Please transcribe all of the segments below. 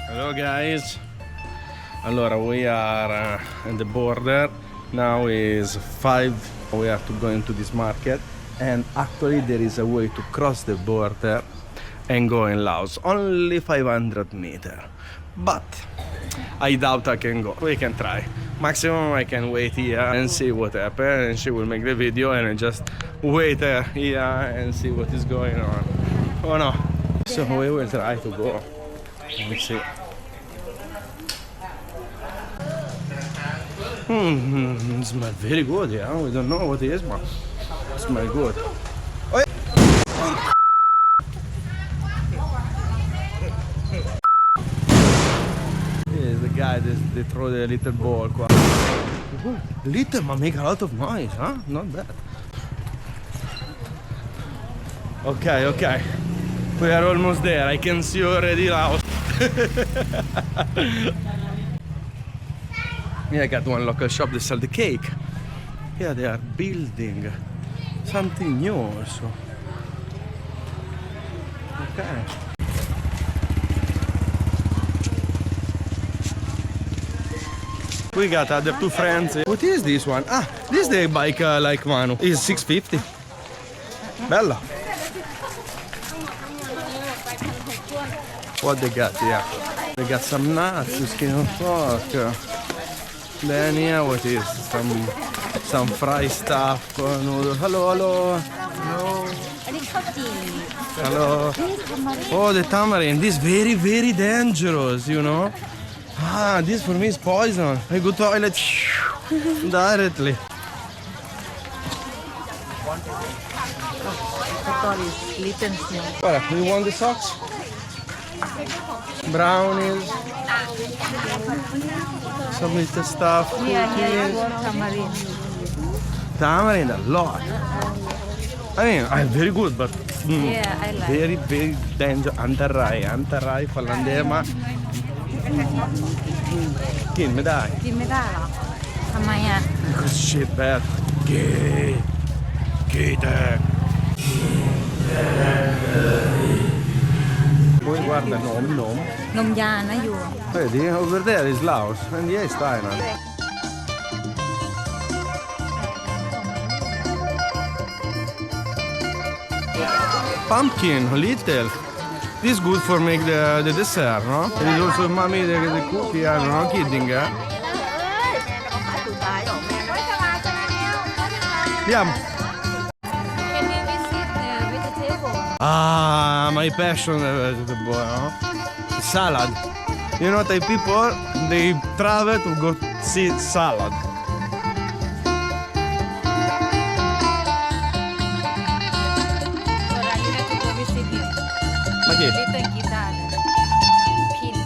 Hello guys. Allora, we are at the border. Now is 5. We have to go into this market, and actually there is a way to cross the border and go in Laos. Only 500 meters. But I doubt I can go. We can try. Maximum I can wait here and see what happens, and she will make the video and I just wait here and see what is going on. Oh no. So we will try to go. Let me see. It smells very good, yeah. We don't know what it is, but it smells good. Oh, yeah. Here's the guy that they throw the little ball. Little, but make a lot of noise, huh? Not bad. Okay. We are almost there. I can see already Laos. Yeah, I got one local shop that sell the cake. Yeah, they are building something new also. Okay. We got other two friends. What is this one? Ah, this is the bike like Manu. It's 650. Bella. What they got here? They got some nuts, skin of pork. Then here, what is some fried stuff? Noodles. Hello. Oh, the tamarind. This is very, very dangerous, you know. Ah, this for me is poison. I go toilet directly. Alright, you want the socks? Brownies. Some little stuff. Yeah, tamarind. Tamarind a lot. I mean, I'm very good, but Yeah, I like. very, very dangerous. Antarai, Falandema. กินไม่ได้ กินไม่ได้เหรอ ทำไมอ่ะ Because shit bad. Gay tag. Poi guarda, nom. นมยานะอยู่ Vedi, over there is Laos, and here is Thailand. Pumpkin, little. This is good for make the dessert, no? And it's also mommy the cookie, I'm not kidding, eh? Yum. Can you visit the vegetable? Ah, my passion vegetable, no? Salad. You know, Thai people, they travel to go see salad. You have to go visit him. Ma chi? Little guitar. Pin.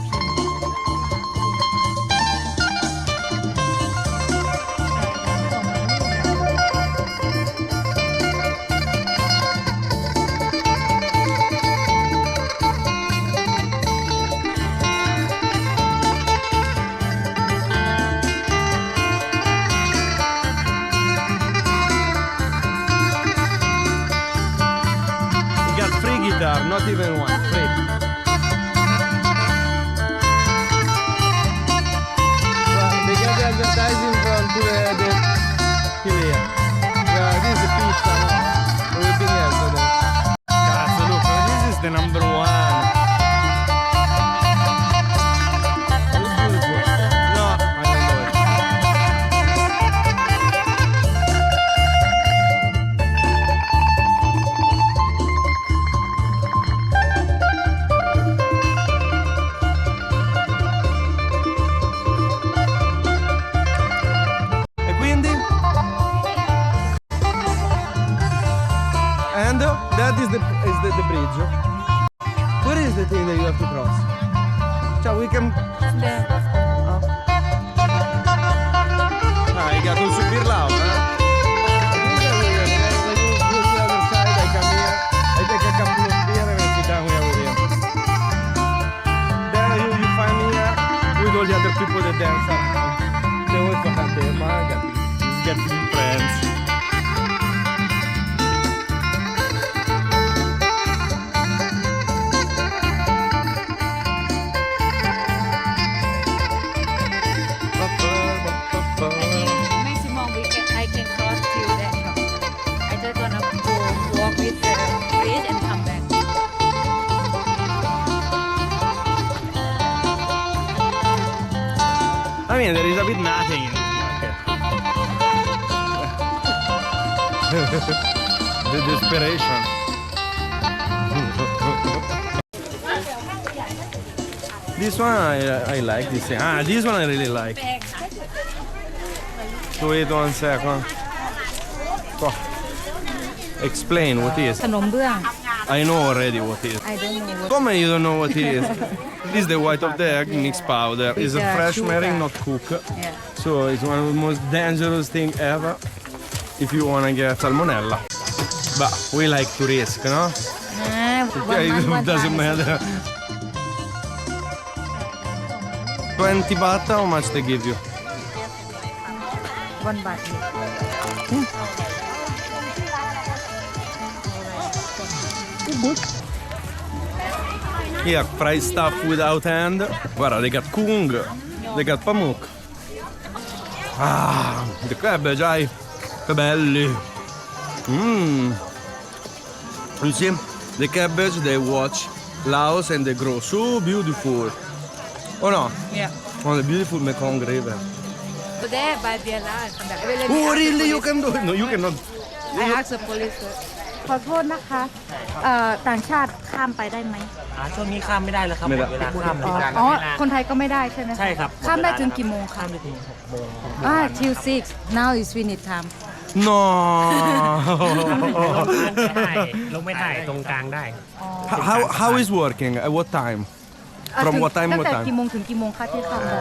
You got free guitar, not even one, free. Well, they got the advertising from the here. This is the pizza, no? Everything else. Cazzo, look, this is the number one. No, I don't know it. E quindi? And that is the bridge. What is the thing that you have to cross? Ciao, we can... Ah, you got to subir Lao, eh? I take a couple of beer and sit down here with him. Then you find me here with all the other people that dance. They always go happy, man. He's getting friends. mean, there is a bit nothing in this market. The desperation. This one I like this thing. Ah, this one I really like. Wait 1 second. Oh. Explain what is. ขนมเบื้อง I know already what is. I don't know what Come you don't know what it is? This is the white of the egg mixed powder. It's a fresh sugar. meringue, not cooked. Yeah. So it's one of the most dangerous thing ever if you wanna get salmonella. But we like to risk, no? It doesn't matter. 20 baht, how much they give you? 1 บาท Here, fried stuff without hand. Guarda, they got kung, they got pamuk. Ah, the cabbage, ai. Che belli. You see, the cabbage, they watch Laos and they grow so beautiful. Oh no? Yeah. On the beautiful Mekong River. There by their land. Oh, really? You can do it? No, you cannot. I ask the police ขอโทษนะคะต่างชาติข้ามไปได้ไหม ช่วงนี้ข้ามไม่ได้แล้วครับ ไม่ได้ เวลาข้าม อ๋อ คนไทยก็ไม่ได้ใช่ไหม ใช่ครับ ข้ามได้ถึงกี่โมงคะ ข้ามได้ถึง6 โมง till 6 now is finish time No. ลงไม่ได้ตรงกลางได้ How is working? At what time? From what time ตั้ what งแต่ time? กี่โมงถึงกี่โมงคะที่ข้ามได้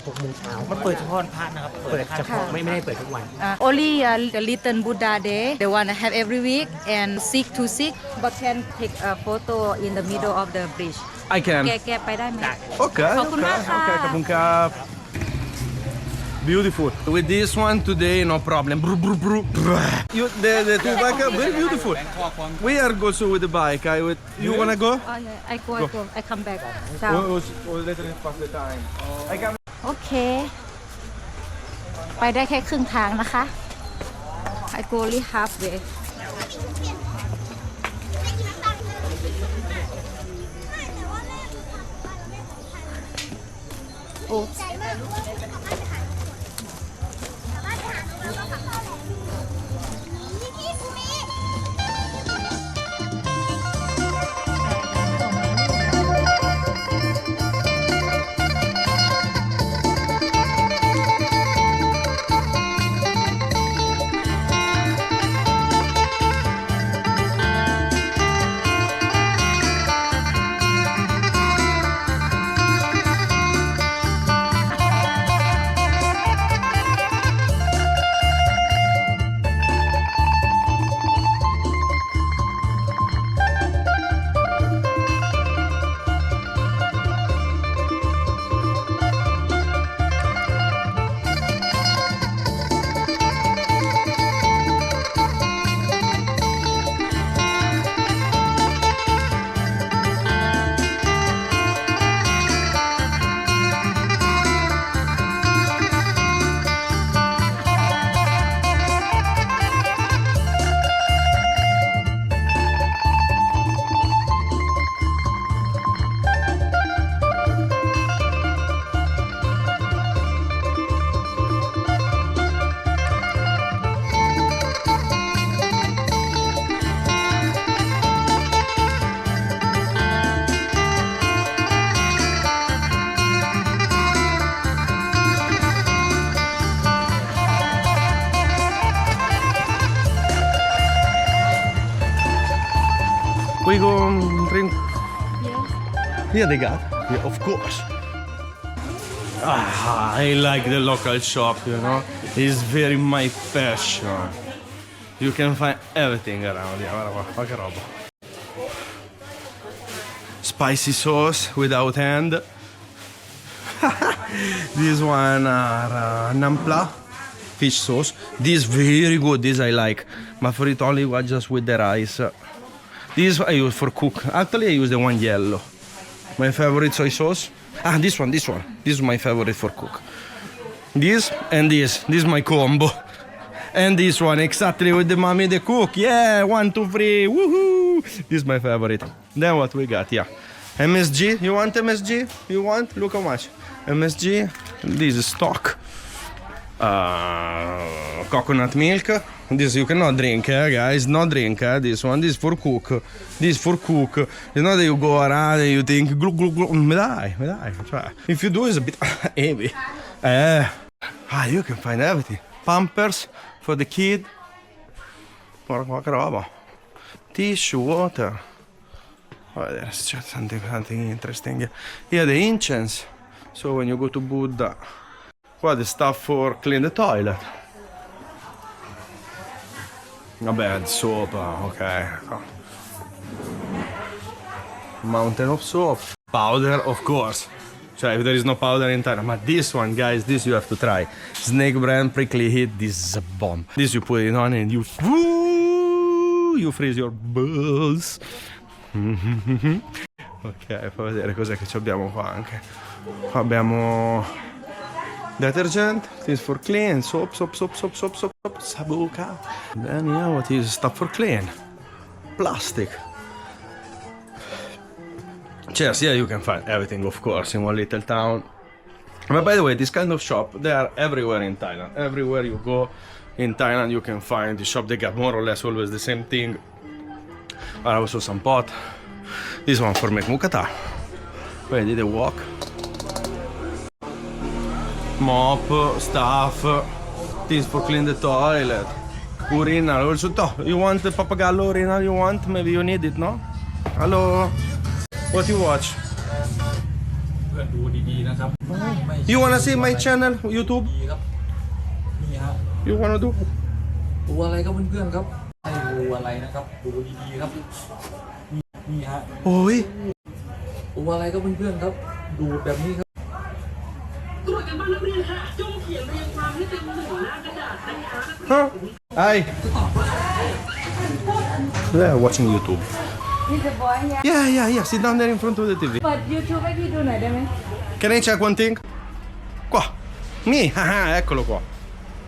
6 โมงเช้ามันเปิดเฉพาะพระนะครับ เปิดเฉพาะไม่ได้เปิดทุกวัน only the little Buddha day the one I have every week and sick to sick but can take a photo in the middle of the bridge I can. แกไปได้ไหม Okay. ขอบคุณมากค่ะ Okay, kapun kap. Beautiful. With this one today, no problem. You, the two bike are very beautiful. We are go so with the bike. You wanna go? Oh, yeah. I go I come back Or later pass the time. I can. โอเค ไปได้แค่ครึ่งทางนะคะ I go only halfway โอ้ We go drink. yes Yeah, they got. Yeah, of course. Ah, I like the local shop, you know. It's very my passion. You can find everything around here. Guarda qua, qua che roba. Spicy sauce without hand. This one are nampla fish sauce. This very good. This I like. My favorite only was just with the rice. This I use for cook. Actually, I use the one yellow. My favorite soy sauce. Ah, this one. This is my favorite for cook. This and this. This is my combo. And this one exactly with the mommy the cook. Yeah, 1, 2, 3. Woohoo! This is my favorite. Then what we got? Yeah. MSG. You want MSG? You want? Look how much. MSG. This is stock. Coconut milk. This you cannot drink, guys. Not drink, this one. This is for cook. This is for cook. You know that you go around and you think, glu glu glu. Me dai. Cioè, if you do, it's a bit heavy. You can find everything. Pampers for the kid. Guarda qua che roba. Tissue, water. C'è something interesting. Here the incense. So when you go to Buddha. Qua the stuff for clean the toilet. Vabbè, soap, ok. Mountain of soap. Powder, of course. Cioè, if there is no powder in Thailand. But this one, guys, this you have to try. Snake brand, prickly heat, this is a bomb. This you put it on and you freeze your balls. Ok, fai vedere cos'è che abbiamo qua anche. Qua abbiamo detergent, this for clean, soap, sabuca. Then yeah, what is stuff for clean? Plastic. Cheers, yeah, you can find everything, of course, in one little town. But by the way, this kind of shop, they are everywhere in Thailand. Everywhere you go in Thailand, you can find the shop. They got more or less always the same thing. Also some pot. This one for make mukata. Vedi the wok. Mop, stuff. This for clean the toilet. Urinal. Also, you want the papagallo urinal? You want? Maybe you need it, no? Hello. What you watch? You wanna see my channel YouTube? You wanna do? ดูอะไรครับเพื่อนๆครับให้ดูอะไรนะครับดูดีๆครับนี่ฮะ โอ้ย ดูอะไรครับเพื่อนๆครับดูแบบนี้ครับ ตรวจกันบ้างนักเรียนค่ะจงเขียนเรียงความให้เต็มหนึ่งหน้ากระดาษนะคะ Hi. They are watching YouTube. He's a boy, yeah. Yeah. Sit down there in front of the TV. But YouTube ให้พี่ดูหน่อยได้ไหม Can I check one thing? Qua. Me. Eccolo qua.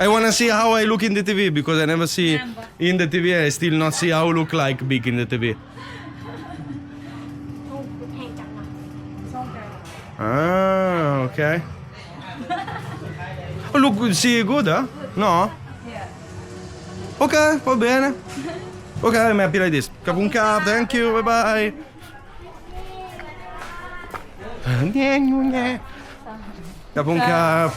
I wanna see how I look in the TV because I never see in the TV. I still not see how I look like big in the TV. Ah, okay. Oh, look, see good, huh? No? Yeah. Ok, va bene. Ok, I'm happy like this. Kapunka, thank you, bye bye. Kapunka.